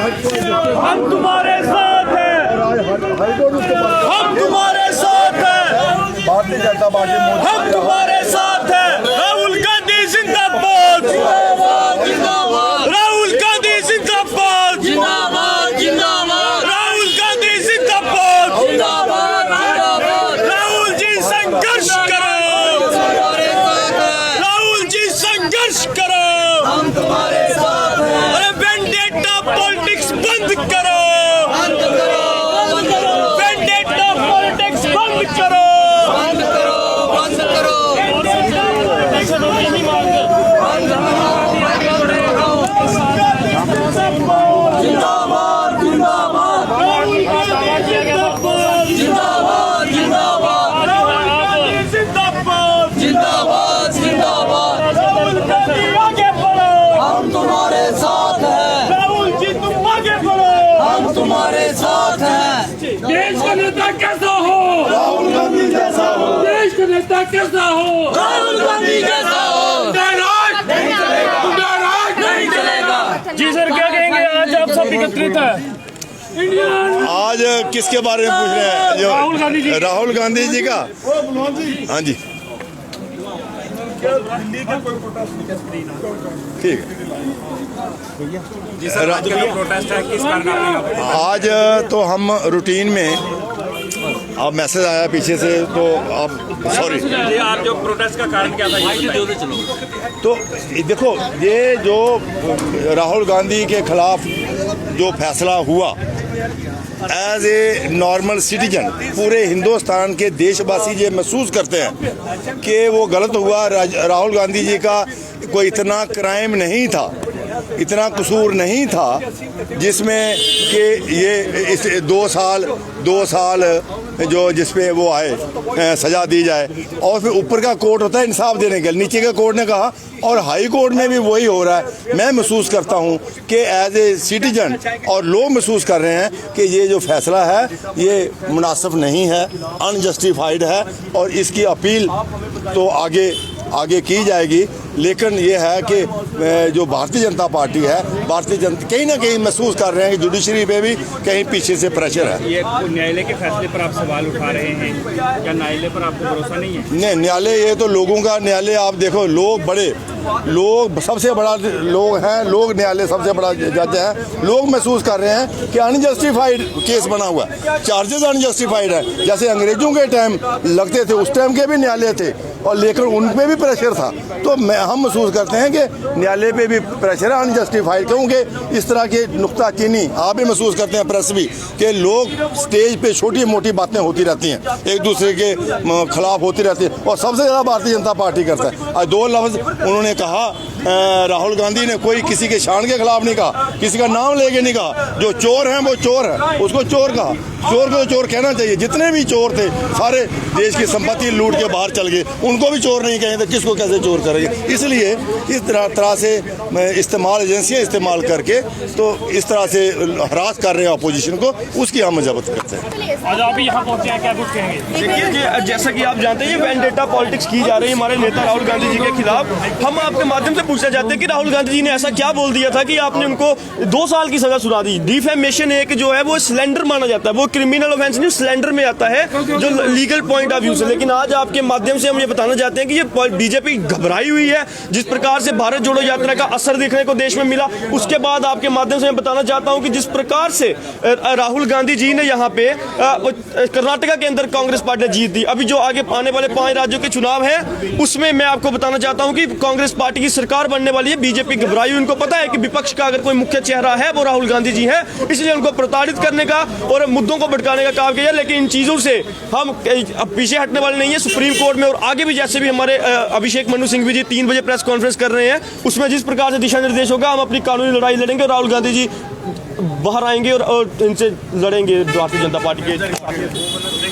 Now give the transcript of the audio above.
हम तुम्हारे साथ हैं, हम तुम्हारे साथ हैं, भारतीय जनता पार्टी हम तुम्हारे साथ हैं। राहुल गांधी जिंदाबाद, राहुल गांधी जिंदाबाद, राहुल गांधी जिंदाबाद। राहुल जी संघर्ष करो, राहुल जी संघर्ष करो, हम तुम्हारे साथ हैं। अरे वेंडेटा पॉलिटिक्स बंद करो, वेंडेटा पॉलिटिक्स बंद करो, जिंदाबाद जिंदाबाद जिंदाबाद जिंदाबाद जिंदाबाद जिंदाबाद। राहुल गांधी आगे बढ़ो, हम तुम्हारे साथ हैं, राहुल जी तुम आगे बढ़ो। हम तुम्हारे साथ हैं। देश का नेता कैसा हो, राहुल गांधी जैसा हो, देश का नेता कैसा हो, राहुल गांधी जैसा हो। नाराज नहीं चलेगा। जी सर, क्या कहेंगे? आज आप सब एकत्रित है इंडियन आज किसके बारे में पूछ रहे हैं? जो राहुल गांधी जी। राहुल गांधी जी का। हाँ जी, ठीक है जी सर, आज का प्रोटेस्ट है, किस कारण आपने आज तो हम रूटीन में, अब मैसेज आया पीछे से तो अब सॉरी, ये आप जो प्रोटेस्ट का कारण क्या था? तो देखो, ये जो राहुल गांधी के खिलाफ जो फैसला हुआ, एज ए नॉर्मल सिटीजन पूरे हिंदुस्तान के देशवासी ये महसूस करते हैं कि वो गलत हुआ। राहुल गांधी जी का कोई इतना क्राइम नहीं था, इतना कसूर नहीं था जिसमें कि ये इस 2 साल जो जिसपे वो आए सज़ा दी जाए। और फिर ऊपर का कोर्ट होता है इंसाफ देने के लिए, नीचे का कोर्ट ने कहा, और हाई कोर्ट में भी वही हो रहा है। मैं महसूस करता हूँ कि एज ए सिटीजन और लोग महसूस कर रहे हैं कि ये जो फैसला है ये मुनासिब नहीं है, अनजस्टिफाइड है, और इसकी अपील तो आगे की जाएगी। लेकिन ये है कि जो भारतीय जनता पार्टी है, भारतीय जनता कहीं ना कहीं महसूस कर रहे हैं कि जुडिशरी पे भी कहीं पीछे से प्रेशर है। ये न्यायालय के फैसले पर आप सवाल उठा रहे हैं, क्या न्यायालय पर आपको भरोसा नहीं है? नहीं, न्यायालय ये तो लोगों का न्यायालय। आप देखो, लोग सबसे बड़ा लोग हैं, लोग न्यायालय सबसे बड़ा जज है। लोग महसूस कर रहे हैं कि अनजस्टिफाइड केस बना हुआ है, चार्जेस अनजस्टिफाइड है। जैसे अंग्रेजों के टाइम लगते थे, उस टाइम के भी न्यायालय थे, और लेकिन उन पे भी प्रेशर था। तो हम महसूस करते हैं कि न्यायालय पे भी प्रेशर है अनजस्टिफाइड, क्योंकि इस तरह के नुक्ताचीनी आप भी महसूस करते हैं, प्रेस भी, कि लोग स्टेज पे छोटी मोटी बातें होती रहती हैं, एक दूसरे के खिलाफ होती रहती है, और सबसे ज़्यादा भारतीय जनता पार्टी करता है। आज 2 लफ्ज़ उन्होंने कहा, राहुल गांधी ने कोई किसी के शान के खिलाफ नहीं कहा, किसी का नाम लेके नहीं कहा। जो चोर हैं वो चोर है, उसको चोर कहा। चोर को चोर कहना चाहिए। जितने भी चोर थे सारे देश की संपत्ति लूट के बाहर चल गए, उनको भी चोर नहीं कहेंगे तो किसको कैसे चोर करेंगे? इसलिए इस तरह से इस्तेमाल, एजेंसियां इस्तेमाल करके तो इस तरह से हरास कर रहे हैं अपोजिशन को, उसकी हम मजबूत करते हैं। आज आप यहाँ पहुँचे हैं, क्या कुछ कहेंगे? देखिए कि जैसा कि आप जानते हैं, ये वेंडेटा पॉलिटिक्स की जा रही है हमारे नेता राहुल गांधी जी के खिलाफ। हम आपके माध्यम से पूछना चाहते हैं कि राहुल गांधी जी ने ऐसा क्या बोल दिया था कि आपने उनको 2 साल की सजा सुना दी? डिफेमेशन एक जो है वो स्लेंडर माना जाता है, वो क्रिमिनल ऑफेंस नहीं, स्लेंडर में आता है जो लीगल पॉइंट ऑफ व्यू से। लेकिन आज आपके माध्यम से हम ये बताना चाहते हैं कि ये बीजेपी घबराई हुई है। जिस प्रकार से भारत जोड़ो यात्रा का असर देखने को देश में मिला, उसके बाद आपके माध्यम से मैं बताना चाहता हूं कि जिस प्रकार से राहुल गांधी जी ने यहाँ पे कर्नाटका के अंदर कांग्रेस पार्टी ने जीत दी। अभी जो आगे आने वाले 5 राज्यों के चुनाव है, उसमें मैं आपको बताना चाहता हूं कि कांग्रेस पार्टी की सरकार बनने वाली है। बीजेपी घबराई हुई, उनको पता है कि विपक्ष का अगर कोई मुख्य चेहरा है वो राहुल गांधी जी है, इसलिए उनको प्रताड़ित करने का और मुद्दों को भटकाने का काम किया। लेकिन इन चीजों से हम पीछे हटने वाले नहीं है। सुप्रीम कोर्ट में और आगे भी जैसे भी हमारे अभिषेक मनु सिंघवी जी 3 बजे प्रेस कॉन्फ्रेंस कर रहे हैं, उसमें जिस प्रकार से दिशा निर्देश होगा, हम अपनी कानूनी लड़ाई लड़ेंगे और राहुल गांधी जी बाहर आएंगे और इनसे लड़ेंगे भारतीय जनता पार्टी के।